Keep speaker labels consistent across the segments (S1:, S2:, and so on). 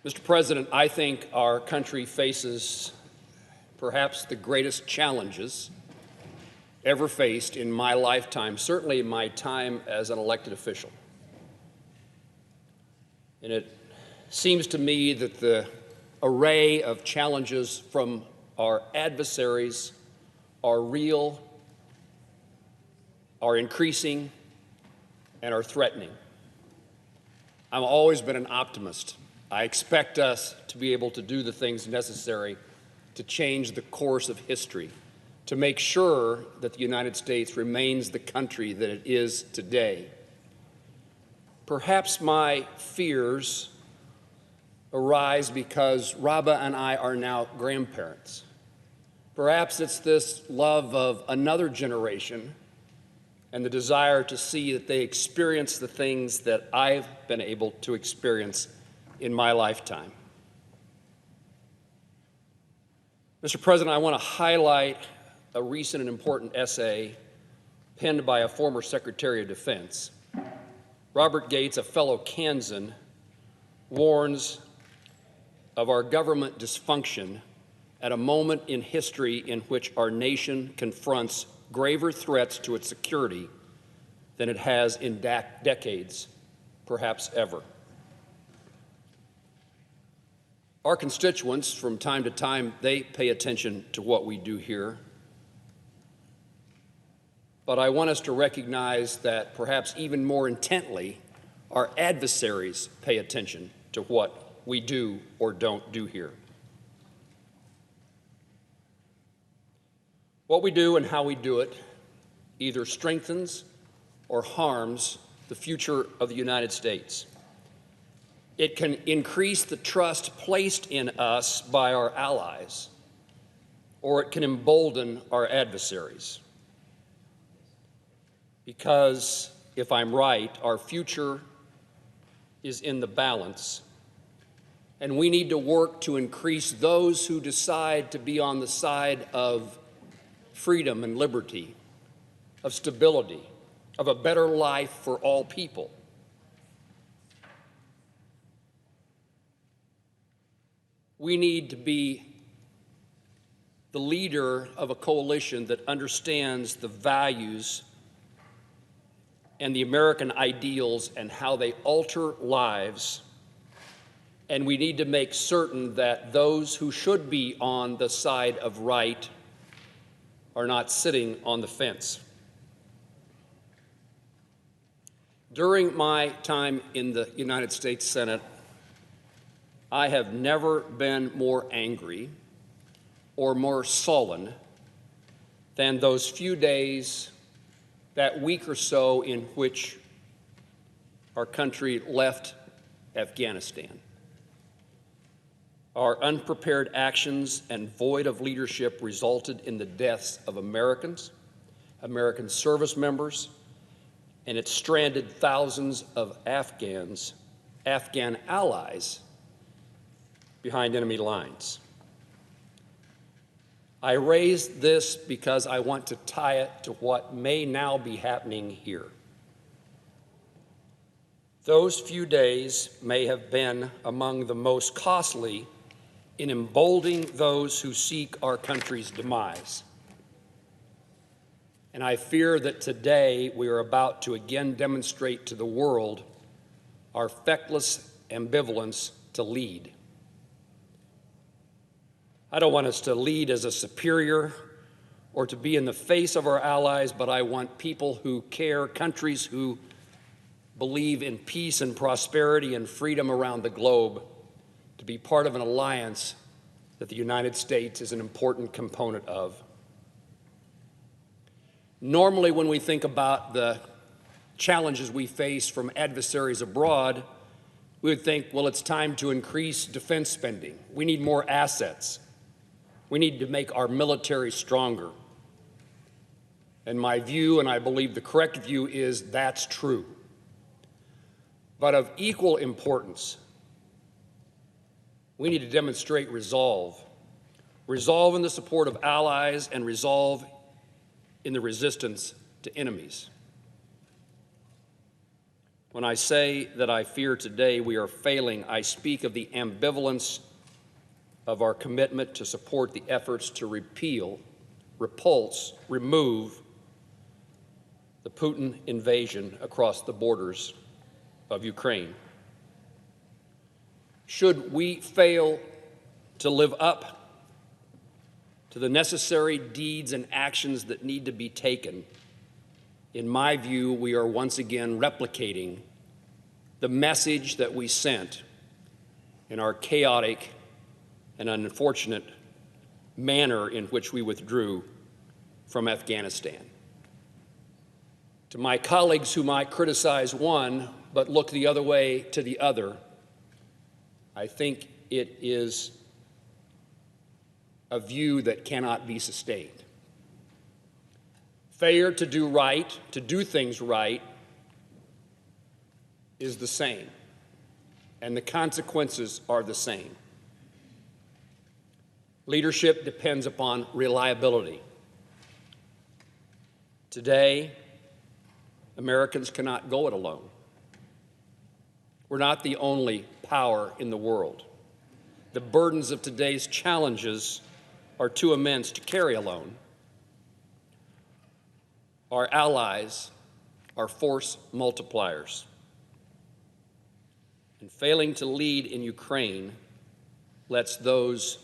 S1: Mr. President, I think our country faces perhaps the greatest challenges ever faced in my lifetime, certainly in my time as an elected official. And it seems to me that the array of challenges from our adversaries are real, are increasing, and are threatening. I've always been an optimist. I expect us to be able to do the things necessary to change the course of history, to make sure that the United States remains the country that it is today. Perhaps my fears arise because Rabah and I are now grandparents. Perhaps it's this love of another generation and the desire to see that they experience the things that I've been able to experience in my lifetime. Mr. President, I want to highlight a recent and important essay penned by a former Secretary of Defense. Robert Gates, a fellow Kansan, warns of our government dysfunction at a moment in history in which our nation confronts graver threats to its security than it has in decades, perhaps ever. Our constituents, from time to time, they pay attention to what we do here. But I want us to recognize that perhaps even more intently, our adversaries pay attention to what we do or don't do here. What we do and how we do it either strengthens or harms the future of the United States. It can increase the trust placed in us by our allies, or it can embolden our adversaries. Because, if I'm right, our future is in the balance, and we need to work to increase those who decide to be on the side of freedom and liberty, of stability, of a better life for all people. We need to be the leader of a coalition that understands the values and the American ideals and how they alter lives. And we need to make certain that those who should be on the side of right are not sitting on the fence. During my time in the United States Senate, I have never been more angry or more sullen than those few days, that week or so in which our country left Afghanistan. Our unprepared actions and void of leadership resulted in the deaths of Americans, American service members, and it stranded thousands of Afghan allies behind enemy lines. I raise this because I want to tie it to what may now be happening here. Those few days may have been among the most costly in emboldening those who seek our country's demise. And I fear that today we are about to again demonstrate to the world our feckless ambivalence to lead. I don't want us to lead as a superior or to be in the face of our allies, but I want people who care, countries who believe in peace and prosperity and freedom around the globe, to be part of an alliance that the United States is an important component of. Normally, when we think about the challenges we face from adversaries abroad, we would think, well, it's time to increase defense spending. We need more assets. We need to make our military stronger. And my view, and I believe the correct view, is that's true. But of equal importance, we need to demonstrate resolve. Resolve in the support of allies and resolve in the resistance to enemies. When I say that I fear today we are failing, I speak of the ambivalence of our commitment to support the efforts to repeal, repulse, remove the Putin invasion across the borders of Ukraine. Should we fail to live up to the necessary deeds and actions that need to be taken, in my view, we are once again replicating the message that we sent in our chaotic and unfortunate manner in which we withdrew from Afghanistan. To my colleagues who might criticize one but look the other way to the other, I think it is a view that cannot be sustained. Failure to do right, to do things right, is the same, and the consequences are the same. Leadership depends upon reliability. Today, Americans cannot go it alone. We're not the only power in the world. The burdens of today's challenges are too immense to carry alone. Our allies are force multipliers. And failing to lead in Ukraine lets those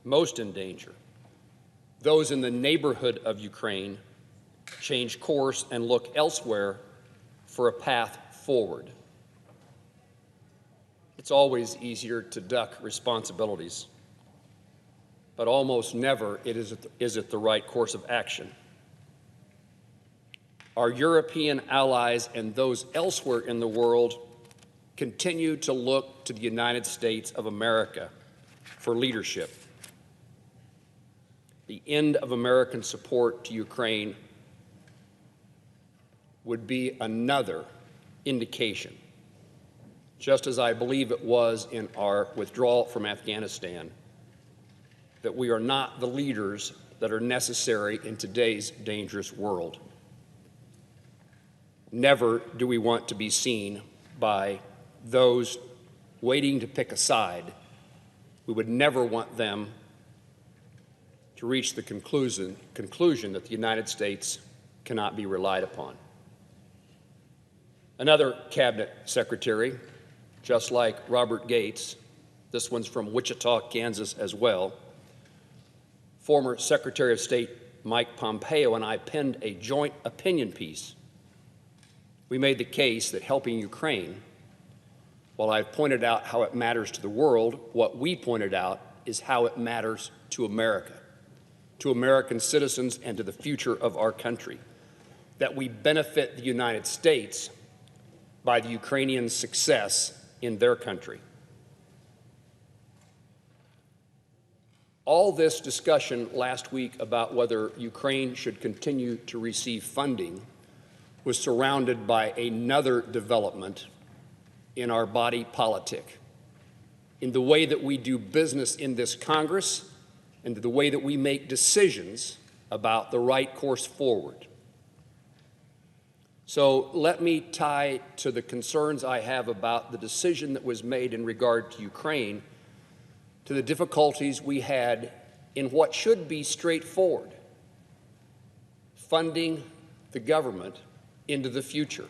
S1: most in danger, those in the neighborhood of Ukraine, change course and look elsewhere for a path forward. It's always easier to duck responsibilities, but almost never is it the right course of action. Our European allies and those elsewhere in the world continue to look to the United States of America for leadership. The end of American support to Ukraine would be another indication, just as I believe it was in our withdrawal from Afghanistan, that we are not the leaders that are necessary in today's dangerous world. Never do we want to be seen by those waiting to pick a side. We would never want them to reach the conclusion that the United States cannot be relied upon. Another cabinet secretary, just like Robert Gates, this one's from Wichita, Kansas as well, former Secretary of State Mike Pompeo and I penned a joint opinion piece. We made the case that helping Ukraine, while I've pointed out how it matters to the world, what we pointed out is how it matters to America, to American citizens, and to the future of our country, that we benefit the United States by the Ukrainian success in their country. All this discussion last week about whether Ukraine should continue to receive funding was surrounded by another development in our body politic, in the way that we do business in this Congress, and the way that we make decisions about the right course forward. So let me tie to the concerns I have about the decision that was made in regard to Ukraine to the difficulties we had in what should be straightforward, funding the government into the future.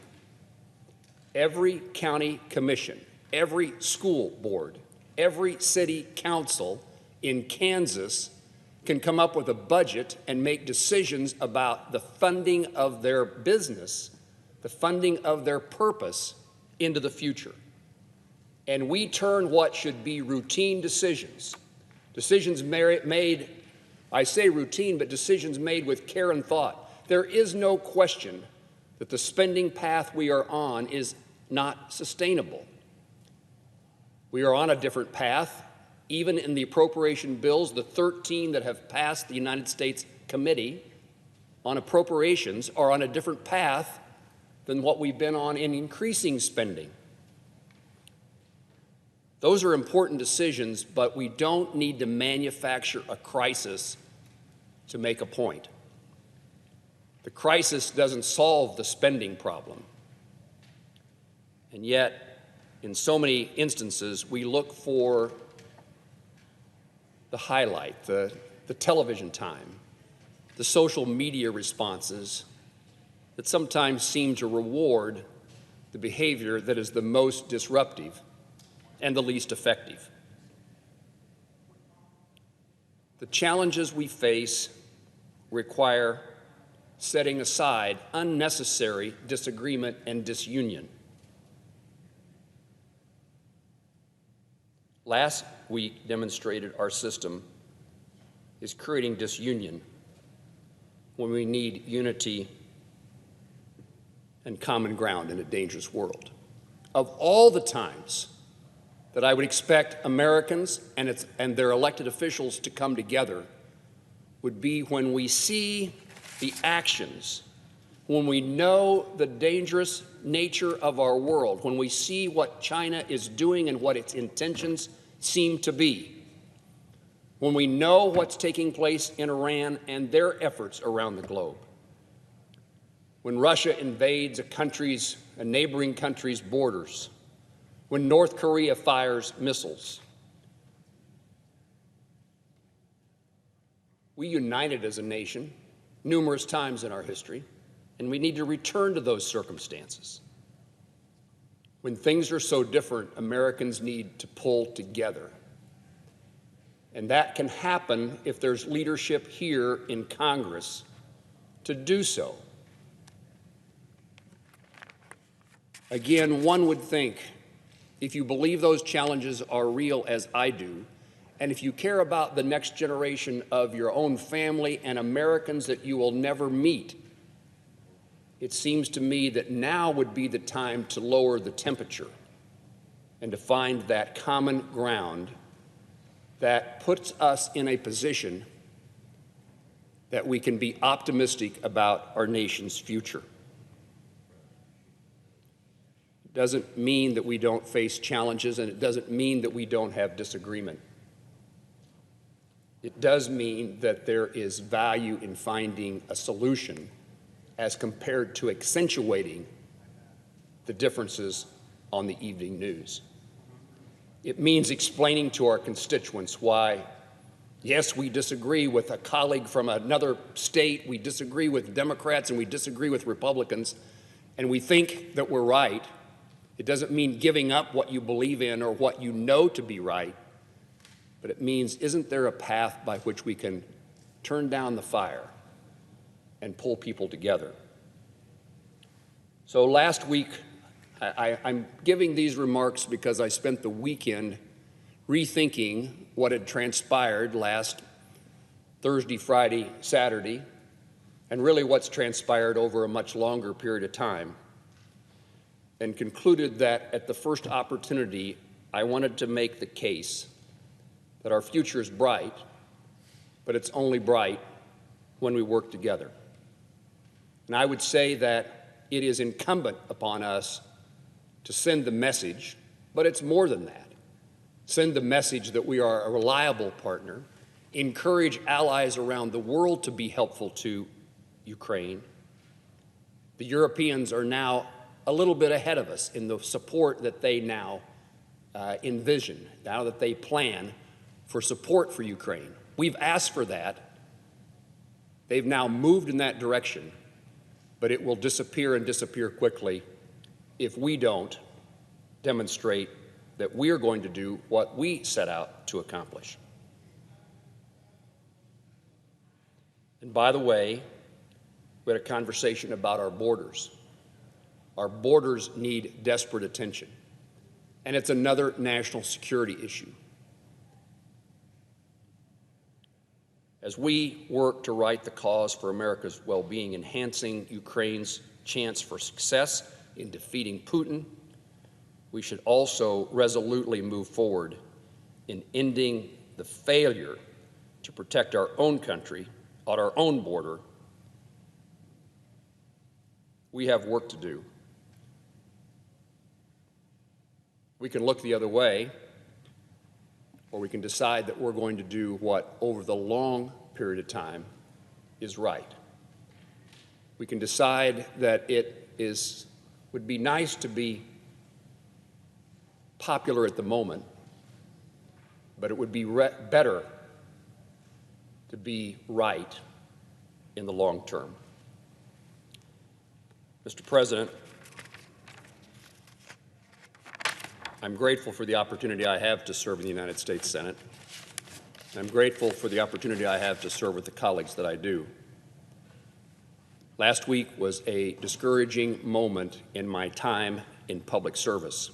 S1: Every county commission, every school board, every city council in Kansas can come up with a budget and make decisions about the funding of their business, the funding of their purpose into the future. And we turn what should be routine decisions made, I say routine, but decisions made with care and thought. There is no question that the spending path we are on is not sustainable. We are on a different path. Even in the appropriation bills, the 13 that have passed the United States Committee on Appropriations are on a different path than what we've been on in increasing spending. Those are important decisions, but we don't need to manufacture a crisis to make a point. The crisis doesn't solve the spending problem. And yet, in so many instances, we look for the highlight, the television time, the social media responses that sometimes seem to reward the behavior that is the most disruptive and the least effective. The challenges we face require setting aside unnecessary disagreement and disunion. Last week demonstrated our system is creating disunion when we need unity and common ground in a dangerous world. Of all the times that I would expect Americans and their elected officials to come together would be when we see the actions, when we know the dangerous nature of our world, when we see what China is doing and what its intentions seem to be, when we know what's taking place in Iran and their efforts around the globe, when Russia invades a neighboring country's borders, when North Korea fires missiles. We united as a nation numerous times in our history, and we need to return to those circumstances. When things are so different, Americans need to pull together. And that can happen if there's leadership here in Congress to do so. Again, one would think, if you believe those challenges are real as I do, and if you care about the next generation of your own family and Americans that you will never meet, it seems to me that now would be the time to lower the temperature and to find that common ground that puts us in a position that we can be optimistic about our nation's future. It doesn't mean that we don't face challenges, and it doesn't mean that we don't have disagreement. It does mean that there is value in finding a solution as compared to accentuating the differences on the evening news. It means explaining to our constituents why, yes, we disagree with a colleague from another state, we disagree with Democrats and we disagree with Republicans, and we think that we're right. It doesn't mean giving up what you believe in or what you know to be right, but it means, isn't there a path by which we can turn down the fire and pull people together? So last week, I'm giving these remarks because I spent the weekend rethinking what had transpired last Thursday, Friday, Saturday, and really what's transpired over a much longer period of time, and concluded that at the first opportunity, I wanted to make the case that our future is bright, but it's only bright when we work together. And I would say that it is incumbent upon us to send the message, but it's more than that. Send the message that we are a reliable partner, encourage allies around the world to be helpful to Ukraine. The Europeans are now a little bit ahead of us in the support that they now envision, now that they plan for support for Ukraine. We've asked for that. They've now moved in that direction, but it will disappear and disappear quickly if we don't demonstrate that we're going to do what we set out to accomplish. And by the way, we had a conversation about our borders. Our borders need desperate attention, and it's another national security issue. As we work to right the cause for America's well-being, enhancing Ukraine's chance for success in defeating Putin, we should also resolutely move forward in ending the failure to protect our own country at our own border. We have work to do. We can look the other way, or we can decide that we're going to do what, over the long period of time, is right. We can decide that it would be nice to be popular at the moment, but it would be better to be right in the long term. Mr. President, I'm grateful for the opportunity I have to serve in the United States Senate. I'm grateful for the opportunity I have to serve with the colleagues that I do. Last week was a discouraging moment in my time in public service,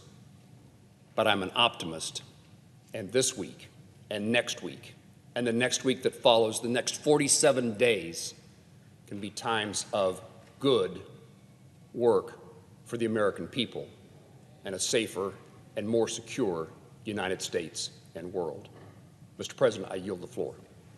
S1: but I'm an optimist, and this week, and next week, and the next week that follows, the next 47 days, can be times of good work for the American people and a safer and more secure United States and world. Mr. President, I yield the floor.